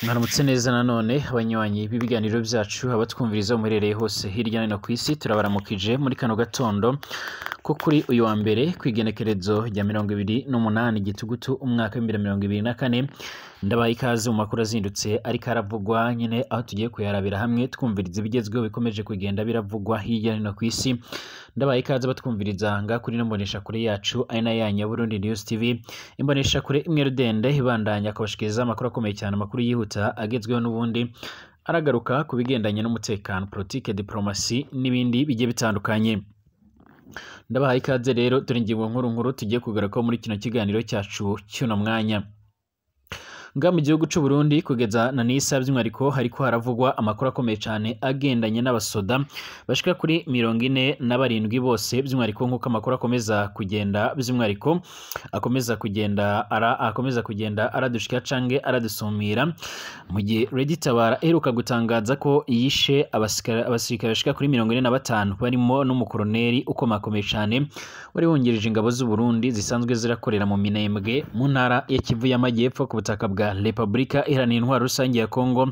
Mwaramutse neza nanone abanywanyi b'ibiganiro byacu abatwumviriza muherereye hose hirya no hino ku isi turabaramukije muri kano gatondo ko kuri uyu wa mbere kwigenekerezo rya 28 gitugutu umwaka wa 2024 ndabaye ikaze mu makuru azindutse ariko aravugwa nyine aho tugiye kuyarabira hamwe twumviriza ibigezweho bikomeje kugenda biravugwa hirya no hino ku isi. Ndabaye ikaze batwumviriza nga kuri no mbonesha kure yacu aina yanya Burundi News TV imbonesha kure imwe rudende ibandanya akabashikiriza amakuru akomeye cyane amakuru yihuta agezweho n'ubundi aragaruka ku bigendanye n'umutekano politique diplomasi n'ibindi bigiye bitandukanye. Ndabaye ikaze rero dore ingingo nkuru tugiye kugaruka muri kino kiganiro cyacu cy'uno mwanya. Nga mu gihugu cy'u Burundi kugeza na nisa by'umwariko hariko haravugwa amakuru akomeye cyane agendanye n'abasoda bashika kuri 47 bose by'umwariko nkuko amakuru akomeza kugenda by'umwariko akomeza kugenda aradushika cange aradusumira mu gihe Ready Tabara eruka gutangaza ko yishe abasirikare bashika kuri 45 barimo n'umukoroneri ukomakomeye cyane wari wungirije ingabo z'u Burundi zisanzwe zirakorera mu Minembwe mu ntara ya Kivu y'Amajyepfo ku butaka bwa Republika Iharanira Intwaro Rusange ya Kongo.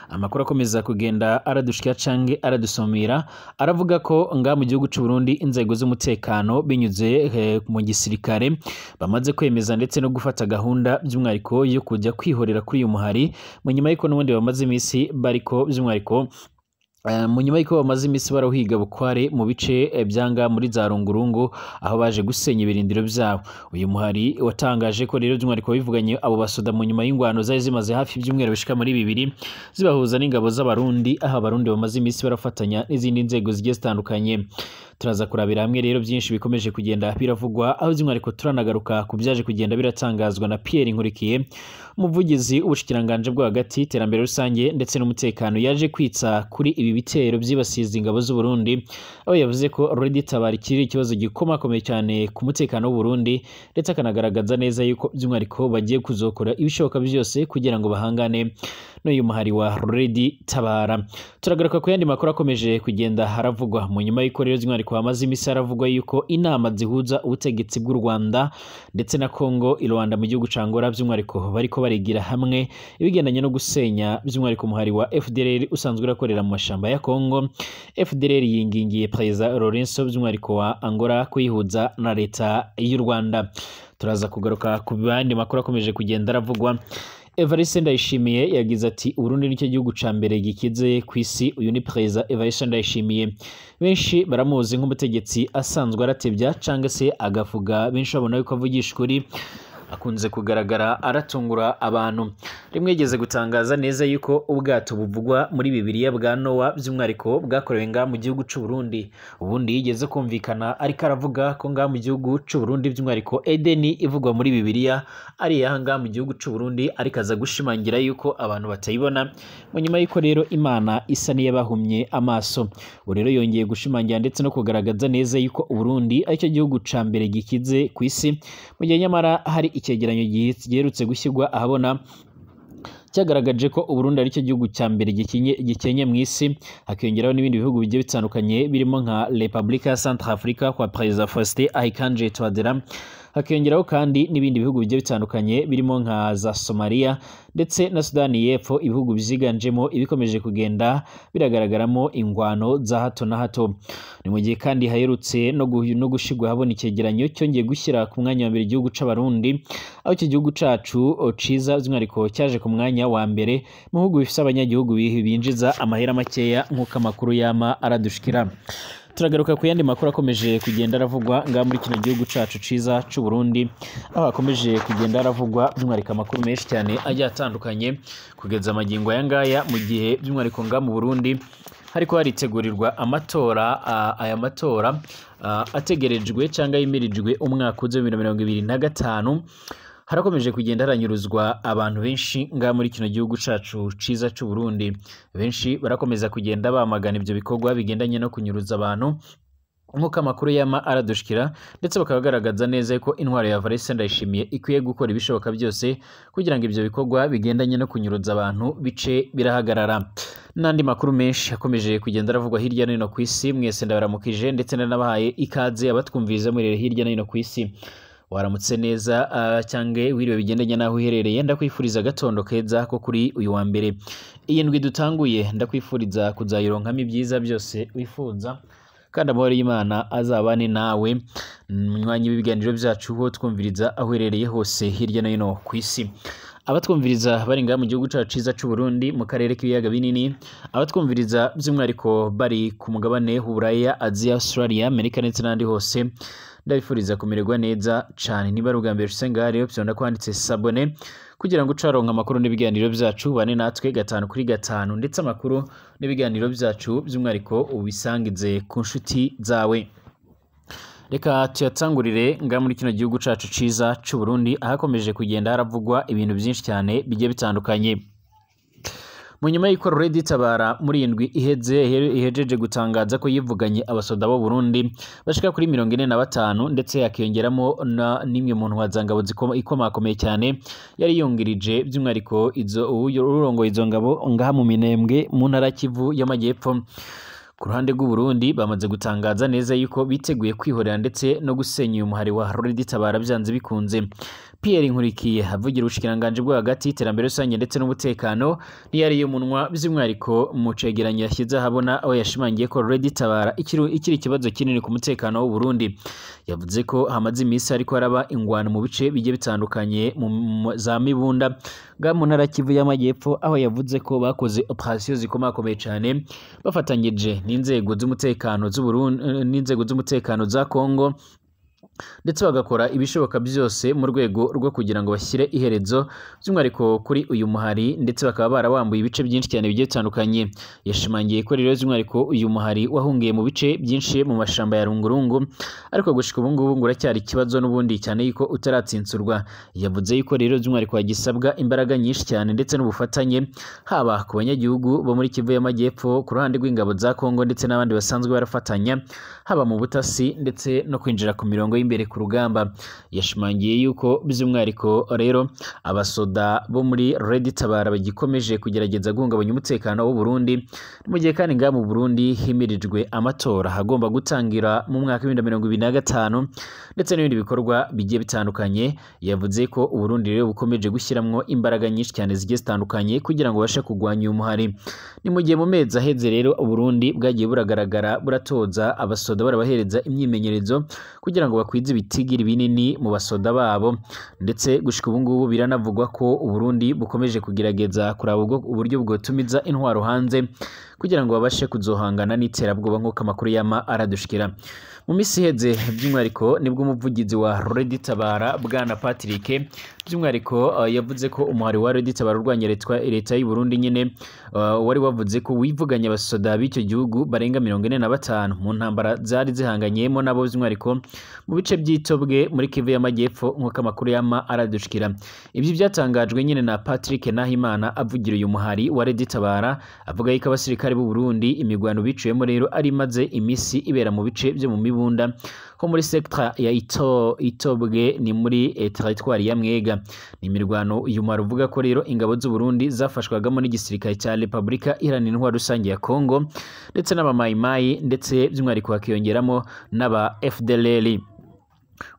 Amakuru akomeza kugenda aradushika cange aradusomira aravuga ko nga mu gihugu cy'u Burundi inzego z'umutekano binyuze mu gisirikare bamaze kwemeza ndetse no gufata gahunda by'umwariko yo kujya kwihorera kuri uyu muhari mu nyuma y'iko n'ubundi bamaze imisi bariko by'umwariko mu nyuma y'iko bamaze imisi barawuhiga bukware mu bice byanga muri za Rungurungu aho baje gusenya ibirindiro byabo. Uyu muhari watangaje ko rero by'umwariko bivuganye abo basoda mu nyuma y'ingwano zari zimaze hafi ibyumweru bishika muri 2 zibahuza n'ingabo z'abarundi aho abarundi bamaze imisi barafatanya n'izindi nzego zigiye zitandukanye. Turaza kurabira hamwe rero byinshi bikomeje kugenda biravugwa aho by'umwariko turanagaruka ku byaje kugenda biratangazwa na Pierre Nkurikiye umuvugizi w'ubushikiranganje bwo hagati iterambere rusange ndetse n'umutekano yaje kwitsa kuri ibi bitero byibasiza ingabo z'u Burundi aho yavuze ko Ready Tabara kiri ikibazo gikomakomeye cyane ku mutekano w'u Burundi ndetse akanagaragaza neza yuko by'umwariko bagiye kuzokora ibishoboka byose kugira ngo bahangane n'uyu muhari wa Ready Tabara. Turagaruka ku yandi makuru akomeje kugenda haravugwa mu nyuma y'iko rero by'umwariko hamaze imisi haravugwa yuko inama zihuza ubutegetsi bw'u Rwanda ndetse na Kongo i Rwanda mu gihugu cangora by'umwariko bariko barigira hamwe ibigendanye no gusenya by'umwariko muhari wa FDLR usanzwe urakorera mu mashamba ya Kongo. FDLR yingingiye President Lorenzo by'umwariko wa Angola kuyihuza na leta y'u Rwanda. Turaza kugaruka ku bandi makuru akomeje kugenda aravugwa. Evariste Ndayishimiye yagize ati Burundi nicyo gihugu ca mbere gikize ku isi. Uyu ni President Evariste Ndayishimiye benshi baramuzi nk'umutegetsi asanzwe aratebya cange se agavuga benshi babona yuko avugisha ukuri akunze kugaragara aratungura abantu. Rimwe yigeze gutangaza neza yuko ubwato buvugwa muri Bibiliya bwa Noa by'umwariko bwakorewe nga mu gihugu cy'u Burundi. Ubundi yigeze kumvikana ariko aravuga ko nga mu gihugu cy'u Burundi by'umwariko Edeni ivugwa muri Bibiliya ari yahanga mu gihugu cy'u Burundi ariko aza gushimangira yuko abantu batayibona mu nyuma y'iko rero Imana isa niyabahumye amaso. Rero yongeye gushimangira ndetse no kugaragaza neza yuko u Burundi aricyo gihugu ca mbere gikize ku isi mu gihe nyamara hari icyegeranyo giherutse gushyirwa ahabona cyagaragaje ko u Burundi ari cyo gihugu cya mbere gikenye mu isi hakiyongeraho n'ibindi bihugu bigiye bitandukanye birimo nka Republika ya Centrafrica kwa President Faustin Archange Touadera hakiyongeraho kandi n'ibindi bihugu bigiye bitandukanye birimo nka za Somalia ndetse na Sudani y'Epfo ibihugu biziganjemo ibikomeje kugenda biragaragaramo ingwano za hato na hato. Ni mu gihe kandi haherutse no gushigwa habona icyegeranyo cyongeye gushyira ku mwanya wa mbere igihugu c'abarundi aho iki gihugu cacu ciza by'umwariko cyaje ku mwanya wa mbere mu bihugu bifite abanyagihugu binjiza amahera makeya nk'uko amakuru yama aradushikira. Turagaruka ku yandi makuru akomeje kugenda aravugwa nga muri kino gihugu cacu ciza c'u Burundi aho akomeje kugenda aravugwa by'umwariko amakuru menshi cyane ajya atandukanye kugeza amagingo aya ngaya mu gihe by'umwariko nga mu Burundi hariko haritegurirwa amatora aya matora ategerejwe cyangwa yimirijwe umwaka wa 2025 harakomeje kugenda haranyuruzwa abantu benshi nga muri kino gihugu cacu ciza c'u Burundi. Benshi barakomeza kugenda bamagana ibyo bikorwa bigendanye no kunyuruza abantu nk'uko amakuru yama aradushikira ndetse bakagaragaza neza ko intwaro ya Evariste Ndayishimiye ikwiye gukora ibishoboka byose kugira ngo ibyo bikorwa bigendanye no kunyuruza abantu bice birahagarara. N'andi makuru menshi akomeje kugenda aravugwa hirya no hino ku isi mwese ndabaramukije ndetse n'abahaye ikaze abatwumviriza muri hirya no hino ku isi. waramutse neza cyange wiriwe bigendanye naho uherereye ndakwifuriza gatondo keza ko kuri uyu wa mbere iyi ndwi dutanguye ndakwifuriza kuzayironkamo ibyiza byose wifuza kandi amahoro y'Imana azabane nawe munywanyi w'ibiganiro byacu ho twumviriza aho uherereye hose hirya no hino ku isi abatwumviriza bari ngaha mu gihugu cyacu ciza cy'u Burundi mu karere k'ibiyaga binini abatwumviriza by'umwihariko bari ku mugabane w'Uburaya Aziya Australia Amerika ndetse n'andi hose ndabifuriza kumererwa neza cyane niba ari ubwa mbere usenga rero byonda kwanditse sabone kugira ngo ucaronka amakuru n'ibiganiro byacu bane natwe 5 ndetse amakuru n'ibiganiro byacu by'umwihariko ubisangize ku nshuti zawe. Reka tuyatangurire nga muri kino gihugu cacu ciza cy'u Burundi ahakomeje kugenda haravugwa ibintu byinshi cyane bigiye bitandukanye. Mu nyuma y'iko Red Tabara muri indwi ihejeje gutangaza ko yivuganye abasoda bo Burundi bashika kuri 45 ndetse yakiyongeramo nimwe mu ntwazangabo ikomakomeye cyane yari yongirije by'umwihariko urongo izo ngabo ngaha mu Minembwe mu ntara Kivu y'Amajyepfo. Ku ruhande rw'u Burundi bamaze gutangaza neza yuko biteguye kwihorera ndetse no gusenya uyu muhari wa Red Tabara byanze bikunze. Pierre Nkurikiye avugira ubushikiranganje bwo hagati iterambere rusange ndetse n'umutekano niyari y'umunwa by'umwihariko mu cegeranyo yashyize ahabona aho yashimangiye ko Red Tabara ikiri ikibazo kinini ku mutekano w'u Burundi. Yavuze ko hamaze iminsi ariko haraba ingwano mu bice bigiye bitandukanye za Mibunda ga mu ntara Kivu y'Amajyepfo aho yavuze ko bakoze operation zikomakomeye cyane bafatanyije n'inzego z'umutekano z'u Burundi n'inzego z'umutekano za Kongo ndetse bagakora ibishoboka byose mu rwego rwo kugira ngo bashyire iherezo by'umwihariko kuri uyu muhari ndetse bakaba barawambuye ibice byinshi cyane bigiye bitandukanye. Yashimangiye ko rero by'umwihariko uyu muhari wahungiye mu bice byinshi mu mashamba ya Rungurungu ariko gushika ubu ngubu nguracyari ikibazo n'ubundi cyane yuko utaratsinsurwa. Yavuze yuko rero by'umwihariko hagisabwa imbaraga nyinshi cyane ndetse n'ubufatanye haba ku banyagihugu bo muri Kivu y'Amajyepfo ku ruhande rw'ingabo za Kongo ndetse n'abandi basanzwe barafatanya haba mu butasi ndetse no kwinjira ku mirongo imbere ku rugamba. Yashimangiye yuko by'umwihariko rero abasoda bo muri Red Tabara bagikomeje kugerageza guhungabanya umutekano w'u Burundi mu gihe kandi ngaha mu Burundi himirijwe amatora hagomba gutangira mu mwaka 2025 ndetse n'ibindi bikorwa bigiye bitandukanye. Yavuze ko u Burundi rero bukomeje gushyiramo imbaraga nyinshi cyane zigiye zitandukanye kugira ngo bashe kugwanya uyu muhari. Ni mu gihe mu mezi aheze rero u Burundi bwagiye buragaragara buratoza abasoda barabahereza imyimenyerezo kugira ngo bakwize ibitigiri binini mu basoda babo ndetse gushika ubu ngubu biranavugwa ko u Burundi bukomeje kugerageza kuraba uburyo bwotumiza intwaro hanze kugira ngo babashe kuzohangana n'iterabwoba nk'uko amakuru yama aradushikira. Mu misi iheze by'umwihariko nibwo umuvugizi wa Red Tabara bwana Patrick by'umwihariko yavuze ko umuhari wa Red Tabara urwanya leta y'u Burundi nyine wari wavuze ko wivuganye abasoda b'icyo gihugu barenga 45 mu ntambara zari zihanganyemo nabo by'umwihariko mu bice by'itobwe muri Kivu y'Amajyepfo nk'uko amakuru yama aradushikira. Ibyo byatangajwe nyine na Patrick Nahimana avugira uyu muhari wa Red Tabara avuga yuko abasirikare b'u Burundi imigwano biciyemo rero ari maze imisi ibera mu bice byo mu Mibunda ho muri sector ya Itobwe ni muri territoire ya Mwega. Ni imirwano uyu muhari uvuga ko rero ingabo z'u Burundi zafashwagamo n'igisirikare cya Republika Iharanira Intwaro Rusange ya Kongo ndetse n'abamayimayi ndetse by'umwihariko hakiyongeramo n'aba FDLR.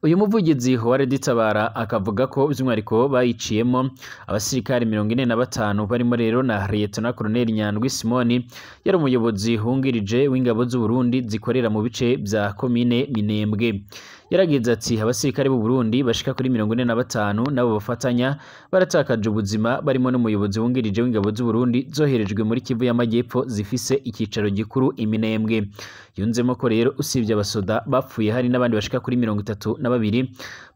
Uyu muvugizi wa Red Tabara akavuga ko by'umwihariko bayiciyemo abasirikare 45 barimo rero na Lieutenant Colonel Nyandwi Simoni yari umuyobozi hungirije w'ingabo z'u Burundi zikorera mu bice bya komine Minembwe. Yaragize ati abasirikare b'u Burundi bashika kuri 45 nabo bafatanya baratakaje ubuzima barimo n'umuyobozi wungirije w'ingabo z'u Burundi zoherejwe muri Kivu y'Amajyepfo zifise ikicaro gikuru Iminembwe. Yunzemo ko rero usibye abasoda bapfuye hari n'abandi bashika kuri 32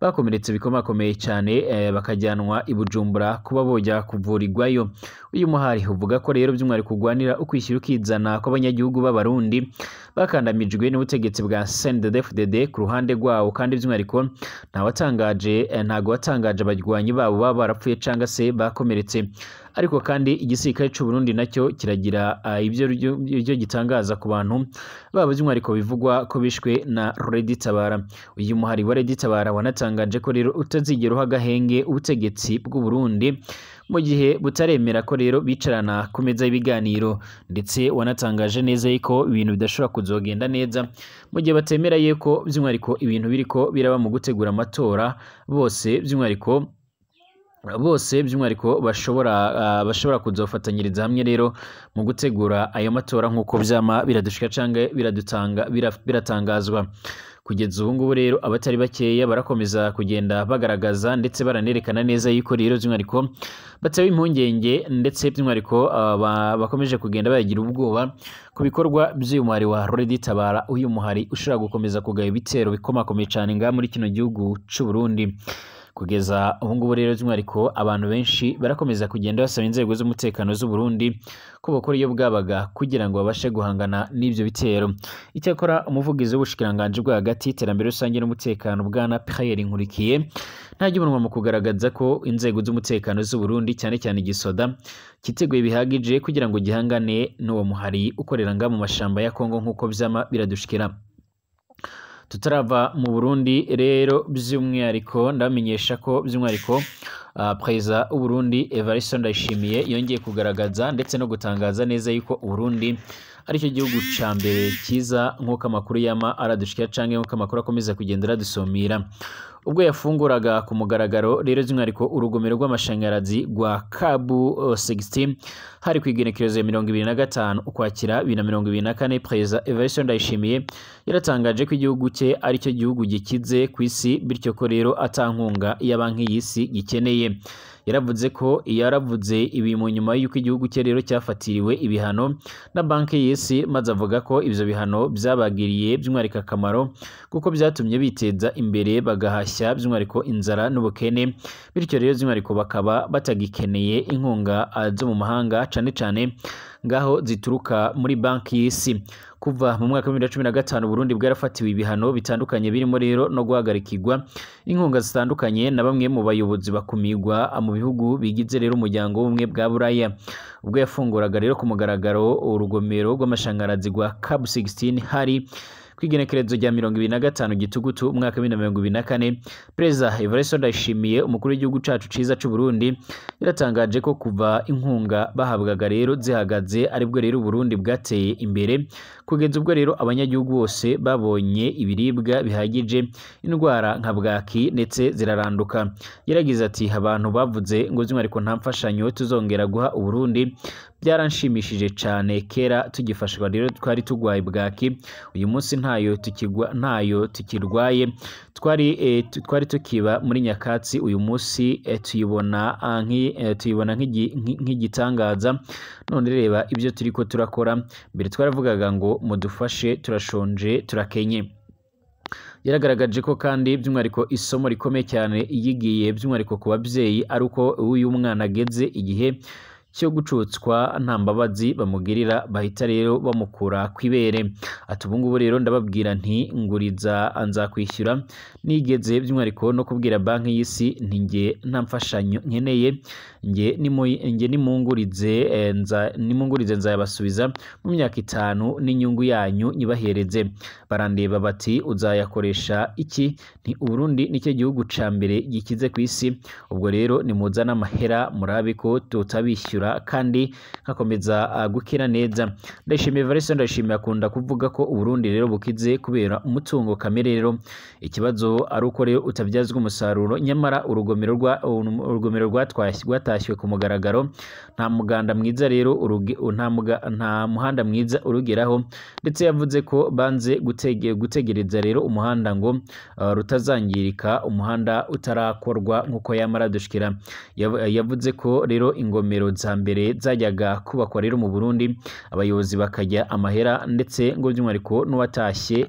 bakomeretse bikomakomeye cyane bakajyanwa i Bujumbura kuba bojya kuvurirwayo. Uyu muhari uvuga ko rero by'umwari kugwanira ukwishyira ukizana kw'abanyagihugu b'abarundi bakandamijwe n'ubutegetsi bwa CNDD-FDD ku ruhande rwawo kandi by'umwihariko ntago watangaje abajwanyi babo baba barapfuye cyangwa se bakomeretse. Ariko kandi igisirikare cy'u Burundi nacyo kiragira ibyo gitangaza ku bantu baba by'umwihariko bivugwa ko bishwe na Red Tabara. Uyu muhari wa Red Tabara wanatangaje ko rero utazigera uha agahenge ubutegetsi bw'u Burundi mu gihe butaremera ko rero bicarana ku meza y'ibiganiro, ndetse wanatangaje neza yuko ibintu bidashobora kuzogenda neza mu gihe batemera yuko by'umwihariko ibintu biriko biraba mu gutegura amatora bose by'umwihariko bashobora kuzofatanyiriza hamwe rero mu gutegura ayo matora nk'uko vyama biradushika canke biratangazwa. Kugeza ubu ngubu rero abatari bakeya barakomeza kugenda bagaragaza ndetse baranerekana neza yuko rero by'umwihariko batewe impungenge, ndetse by'umwihariko bakomeje kugenda bagira ubwoba ku bikorwa by'uyu muhari wa Redi Tabara, uyu muhari ushobora gukomeza kugaba ibitero bikomakomeye cyane ngaha muri kino gihugu c'u Burundi. Kugeza ubu ngubu rero by'umwihariko abantu benshi barakomeza kugenda basaba inzego z'umutekano z'u Burundi ko bakora iyo bwabaga kugira ngo babashe guhangana n'ivyo bitero. Icyakora umuvugizi w'ubushikiranganji bwo hagati, iterambere rusange n'umutekano, Bwana Pierre Nkurikiye, ntajya umunwa mu kugaragaza ko inzego z'umutekano z'u Burundi cyane cyane igisoda kiteguye bihagije kugira ngo gihangane n'uwo muhari ukorera nga mu mashamba ya Kongo nk'uko vyama biradushikira. Tutarava mu Burundi rero by'umwihariko ndamenyesha ko by'umwihariko Perezida w'u Burundi Evariste Ndayishimiye yongeye kugaragaza ndetse no gutangaza neza yuko u Burundi aricyo gihugu ca mbere kiza nk'uko amakuru yama aradushikira canke nk'uko amakuru akomeza kugenda aradusomira. Ubwo yafunguraga ku mugaragaro rero by'umwihariko urugomero rw'amashanyarazi rwa Kabu 16 hari kwigenekerezo ya 2025 ukwakira 2024, Perezida Evariste Ndayishimiye yaratangaje ko igihugu cye aricyo gihugu gikize ku isi, bityo ko rero atankunga ya banki y'isi gikeneye. Yaravuze ibi mu nyuma y'uko igihugu cye rero cyafatiriwe ibihano na banki y'isi, maze avuga ko ivyo bihano byabagiriye by'umwihariko akamaro kuko byatumye biteza imbere bagahashya by'umwihariko inzara n'ubukene, bityo rero by'umwihariko bakaba batagikeneye inkunga zo mu mahanga cane cane ngaho zituruka muri banki y'isi. Kuva mu mwaka wa 2015 Burundi bwarafatiwe ibihano bitandukanye birimo rero no guhagarikirwa inkunga zitandukanye na bamwe mu bayobozi bakumigwa mu bihugu bigize rero umuryango w'ubumwe bwa Buraya. Ubwo yafunguraga rero ku mugaragaro urugomero rw'amashanyarazi rwa Kabu 16 hari kwigenekerezo rya 2025 Gitugutu umwaka wa 2024, Perezida Evariste Ndayishimiye umukuru w'igihugu cacu ciza c'u Burundi yaratangaje ko kuva inkunga bahabwaga rero zihagaze aribwo rero Burundi bwateye imbere, kugeza ubwo rero abanyagihugu bose babonye ibiribwa bihagije, indwara nka bwaki ndetse ziraranduka. Yaragize ati abantu bavuze ngo by'umwihariko nta mfashanyo tuzongera guha u Burundi, byaranshimishije cyane. Kera tugifashwa rero twari tugwaye bwaki, uyu munsi ntayo tukirwaye, twari tukiba muri nyakatsi, uyu munsi tuyibona nk'igitangaza. None reba ibyo turiko turakora, mbere twaravugaga ngo mudufashe, turashonje, turakenye. Yaragaragaje ko kandi by'umwihariko isomo rikomeye cyane yigiye by'umwihariko ku babyeyi ari uko uyu mwana ageze igihe cyo gucutswa nta mbabazi bamugirira, bahita rero bamukura kwibere. Ati ubu ngubu rero ndababwira nti nguriza nzakwishyura, nigeze by'umwihariko no kubwira banki y'isi nti nge nta mfashanyo nkeneye, nge nimungurize nzayabasubiza mu myaka 5 n'inyungu yanyu nyibahereze. Barandeba bati uzayakoresha iki? Nti Uburundi nicyo gihugu ca mbere gikize ku isi, ubwo rero nimuzana amahera murabe ko tutabishyura kandi hakomeza gukira neza. Ndayishimiye Evariste Ndayishimiye akunda kuvuga ko Uburundi rero bukize kubera umutungo kamere. Rero ikibazo ari uko rero utabyazwa umusaruro, nyamara urugomero rwatashywe ku mugaragaro, nta muganda mwiza rero nta muhanda mwiza urugeraho, ndetse yavuze ko banze gutegereza rero umuhanda ngo rutazangirika, umuhanda utarakorwa nk'uko yamara dushikira. Yavuze ko rero ingomero za mbere zajyaga kubakwa rero mu Burundi abayobozi bakajya amahera, ndetse ngo by'umwihariko n'uwatashye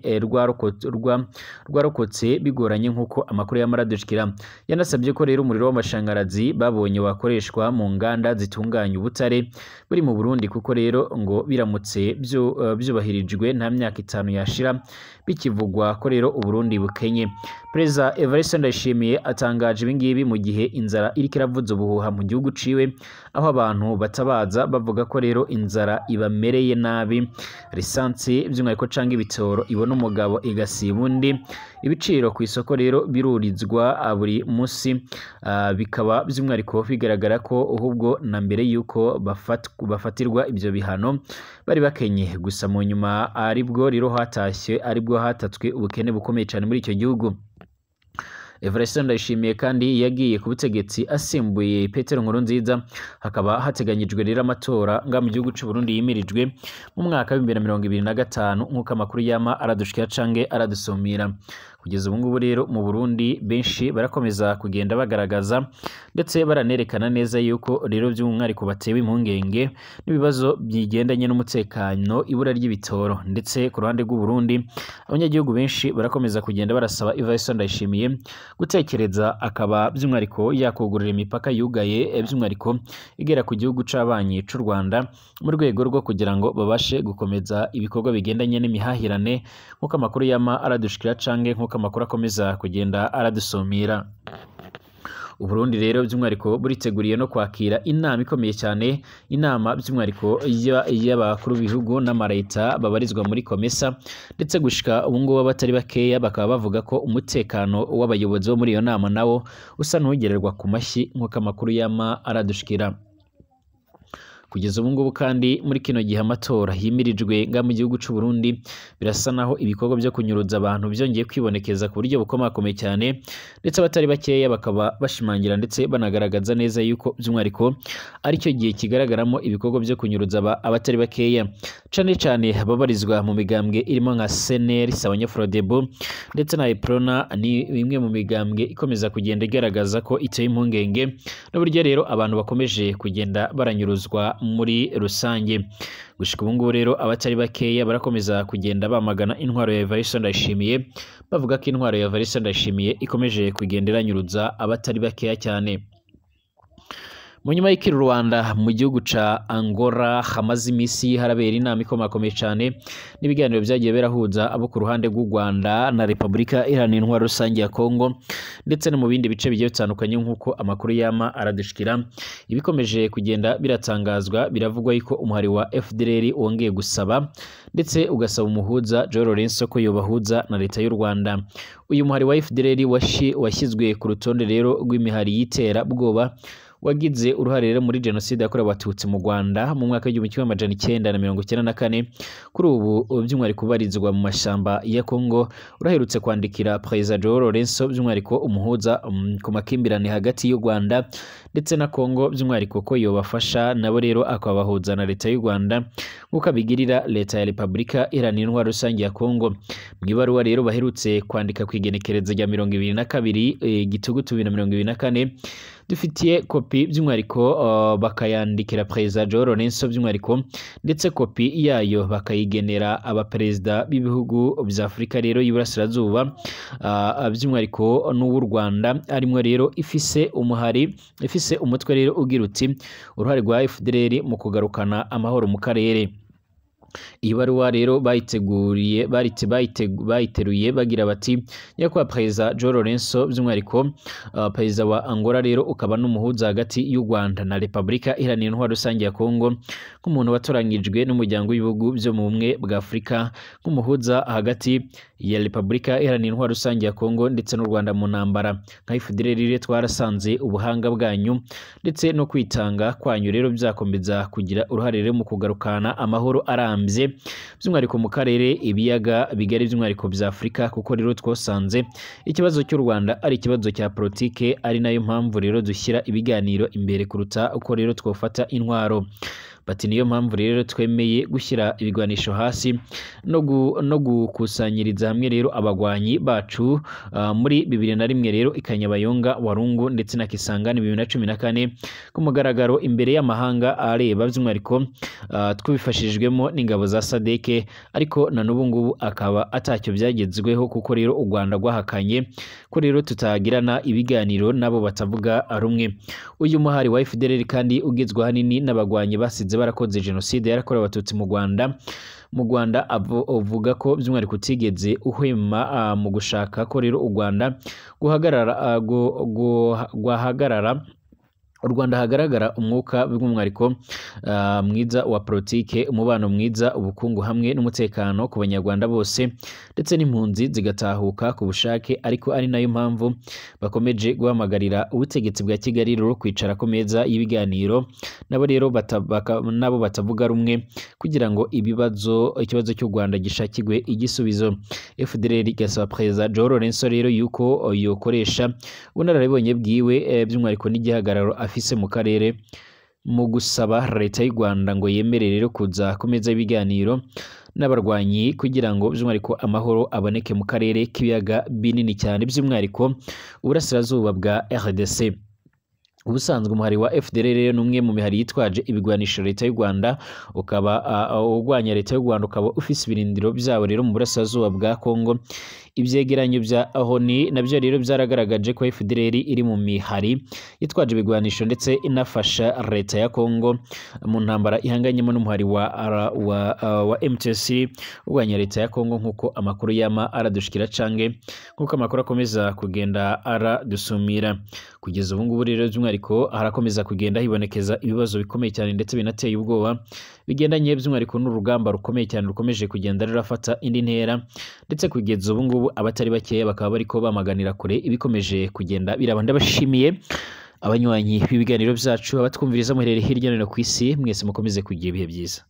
rwarokotse bigoranye nk'uko amakuru yamara dushikira. Yanasabye ko rero umuriro w'amashanyarazi babonye wakoreshwa mu nganda zitunganya ubutare buri mu Burundi, kuko rero ngo biramutse byubahirijwe nta myaka 5 yashira bikivugwa ko rero Uburundi bukenye. Perezida Evariste Ndayishimiye atangaje ibingibi mu gihe inzara iriko iravuza ubuhuha mu gihugu ciwe, aho abantu abantu batabaza bavuga ko rero inzara ibamereye nabi, lisansi by'umwihariko canke ibitoro ibona umugabo igasiba undi, ibiciro ku isoko rero birurizwa buri munsi, bikaba by'umwihariko bigaragara ko ahubwo na mbere yuko bafatirwa ibyo bihano bari bakenye, gusa mu nyuma aribwo rero aribwo hatatswe ubukene bukomeye cyane muri icyo gihugu. Evariste Ndayishimiye kandi yagiye ku butegetsi asimbuye Petero Nkurunziza, hakaba hateganyijwe rero amatora nga mu gihugu cy'u Burundi yimirijwe mu mwaka wa 2025 nk'uko amakuru yama aradushikira canke aradusumira. Kugeza ubu ngubu rero mu Burundi benshi barakomeza kugenda bagaragaza ndetse baranerekana neza yuko rero by'umwihariko batewe impungenge n'ibibazo byigendanye n'umutekano, ibura ry'ibitoro, ndetse ku ruhande rw'u Burundi abanyagihugu benshi barakomeza kugenda barasaba Evariste Ndayishimiye gutekereza akaba by'umwihariko yakugurira imipaka yugaye by'umwihariko igera ku gihugu c'abanyi c'u Rwanda mu rwego rwo kugira ngo babashe gukomeza ibikorwa bigendanye n'imihahirane nk'uko amakuru yama aradushikira canke nk'uko amakuru akomeza kugenda aradusumira. Uburundi rero by'umwihariko buriteguriye no kwakira inama ikomeye cyane, inama by'umwihariko y'abakuru b'ibihugu n'amareta babarizwa muri Komesa, ndetse gushika ubu ngubu batari bakeya bakaba bavuga ko umutekano w'abayobozi bo muri iyo nama nawo usa n'ugererwa ku mashyi nk'uko amakuru yama aradushikira. Kugeza ubu ngubu kandi muri kino gihe amatora yimirijwe nga mu gihugu cy'u Burundi, birasa naho ibikorwa byo kunyuruza abantu byongeye kwibonekeza ku buryo bukomakomeye cyane, ndetse abatari bakeya bakaba bashimangira ndetse banagaragaza neza yuko by'umwihariko aricyo gihe kigaragaramo ibikorwa byo kunyuruza abatari bakeya, cane cyane babarizwa mu migambwe irimo nka CNL, Sawanya-Frodebu ndetse na Eprona. Ni bimwe mu migambwe ikomeza kugenda igaragaza ko iteye impungenge n'uburyo rero abantu bakomeje kugenda baranyuruzwa muri rusange. Gushika ubu ngubu rero abatari bakeya barakomeza kugenda bamagana intwaro ya Evariste Ndayishimiye, bavuga ko intwaro ya Evariste Ndayishimiye ikomeje kugenda iranyuruza abatari bakeya cyane. Mu nyuma y'ikiri Rwanda mu gihugu ca Angola hamaze imisi harabera inama ikomakomeye cyane n'ibiganiro byagiye berahuza abo ku ruhande rw'u Rwanda na Repubulika Iharanira Intwaro Rusange ya Kongo, ndetse no mu bindi bice bigiye bitandukanye nk'uko amakuru yama aradushikira. Ibikomeje kugenda biratangazwa, biravugwa yuko umuhari wa FDLR wongeye gusaba ndetse ugasaba umuhuza Joe Lorenzo ko yobahuza na leta y'u Rwanda. Uyu muhari wa FDLR washyizwe ku rutonde rero rw'imihari yitera bwoba wagize uruhare rero muri jenoside yakorewe abatutsi mu Rwanda mu mwaka w'1994. Kuri ubu by'umwihariko barizwa mu mashamba ya Kongo, uraherutse kwandikira President Joe Lorenzo by'umwihariko umuhuza ku makimbirane hagati y'u Rwanda ndetse na Kongo, by'umwihariko ko yobafasha nabo rero akabahuza na leta y'u Rwanda nk'uko abigirira leta ya Repubulika Iharanira Intwaro Rusange ya Kongo. Mu ibaruwa rero baherutse kwandika ku igenekerezo rya 22 Gitugutu 2024 dufitiye kopi by'umwihariko bakayandikira President Joe Lorenzo by'umwihariko, ndetse kopi yayo bakayigenera abaperezida b'ibihugu bya Afurika rero y'Iburasirazuba, by'umwihariko n'uw'u Rwanda, arimo rero ifise umutwe rero ugira uti uruhare rwa FDLR mu kugarukana amahoro mu karere. Iyi baruwa rero bayiteruye bagira bati nyakubahwa Perezida Joe Lorenzo by'umwihariko perezida wa Angola rero ukaba n'umuhuza hagati y'u Rwanda na Repubulika Iharanira Intwaro Rusange ya Kongo, nk'umuntu watoranyijwe n'umuryango w'ibihugu byo mu bumwe bwa Afurika nk'umuhuza hagati ya Repubulika Iharanira Intwaro Rusange ya Kongo ndetse n'u Rwanda mu ntambara. Nka FDLR twarasanze ubuhanga bwanyu ndetse no kwitanga kwanyu rero byakomeza kugira uruhare rero mu kugarukana amahoro arambye by'umwihariko mu karere ibiyaga bigari by'umwihariko bya Afurika, kuko rero twasanze ikibazo cy'u Rwanda ari ikibazo cya politike, ari nayo mpamvu rero dushyira ibiganiro imbere kuruta uko rero twofata intwaro. Bati niyo mpamvu rero twemeye gushyira ibigwanisho hasi no gukusanyiriza hamwe rero abagwanyi bacu muri 2001 rero ikanyabayonga Warungu ndetse na Kisangani 2014 ku mugaragaro imbere y'amahanga areba by'umwihariko twifashijwemo n'ingabo za SADC, ariko na n'ubu ngubu akaba atacyo byagezweho, kuko rero u Rwanda rwahakanye ko rero tutagirana ibiganiro nabo batavuga rumwe. Uyu muhari wa FDLR kandi ugizwe hanini n'abagwanyi basize barakoze jenoside yarakorewe abatutsi mu Rwanda avuga ko by'umwihariko utigeze uhwema mu gushaka ko rero u Rwanda guhagarara u Rwanda hagaragara umwuka by'umwihariko mwiza wa politike, umubano mwiza, ubukungu hamwe n'umutekano ku banyarwanda bose ndetse n'impunzi zigatahuka ku bushake, ariko ari nayo mpamvu bakomeje guhamagarira ubutegetsi bwa Kigali rero kwicara ku meza y'ibiganiro nabo rero nabo batavuga rumwe kugira ngo ikibazo cy'u Rwanda gishakirwe igisubizo. FDLR gasaba Perezida Joao Lourenço rero yuko yokoresha ubunararibonye bwiwe by'umwihariko n'igihagararo afise mu karere mu gusaba leta y'u Rwanda ngo yemerere rero kuza ku meza y'ibiganiro n'abarwanyi kugira ngo by'umwihariko amahoro aboneke mu karere k'ibiyaga binini cyane by'umwihariko uburasirazuba bwa RDC. Ubusanzwe umuhari wa FDLR rero numwe mu mihari yitwaje ibigwanisho leta y'u Rwanda, ukaba urwanya leta y'u Rwanda, ukaba ufise ibirindiro byabo rero mu burasirazuba bwa Kongo. Ivyegeranyo bya ONU nabyo rero byaragaragaje ko FDLR iri mu mihari yitwaje ibigwanisho ndetse inafasha leta ya Kongo mu ntambara ihanganyemo n'umuhari wa M23 urwanya leta ya Kongo, nkuko amakuru yama aradushikira cange nkuko amakuru akomeza kugenda aradusumira. Kugeza ubu ngubu rero by'umwihariko harakomeza kugenda hibonekeza ibibazo bikomeye cyane ndetse binateye ubwoba bigendanye by'umwihariko n'urugamba rukomeye cyane rukomeje kugenda rurafata indi ntera, ndetse kugeza ubu ngubu abatari bakeya bakaba bariko bamaganira kure ibikomeje kugenda biraba. Ndabashimiye abanywanyi b'ibiganiro byacu, abatwumviriza muherere hirya no hino ku isi, mwese mukomeze kugira ibihe byiza.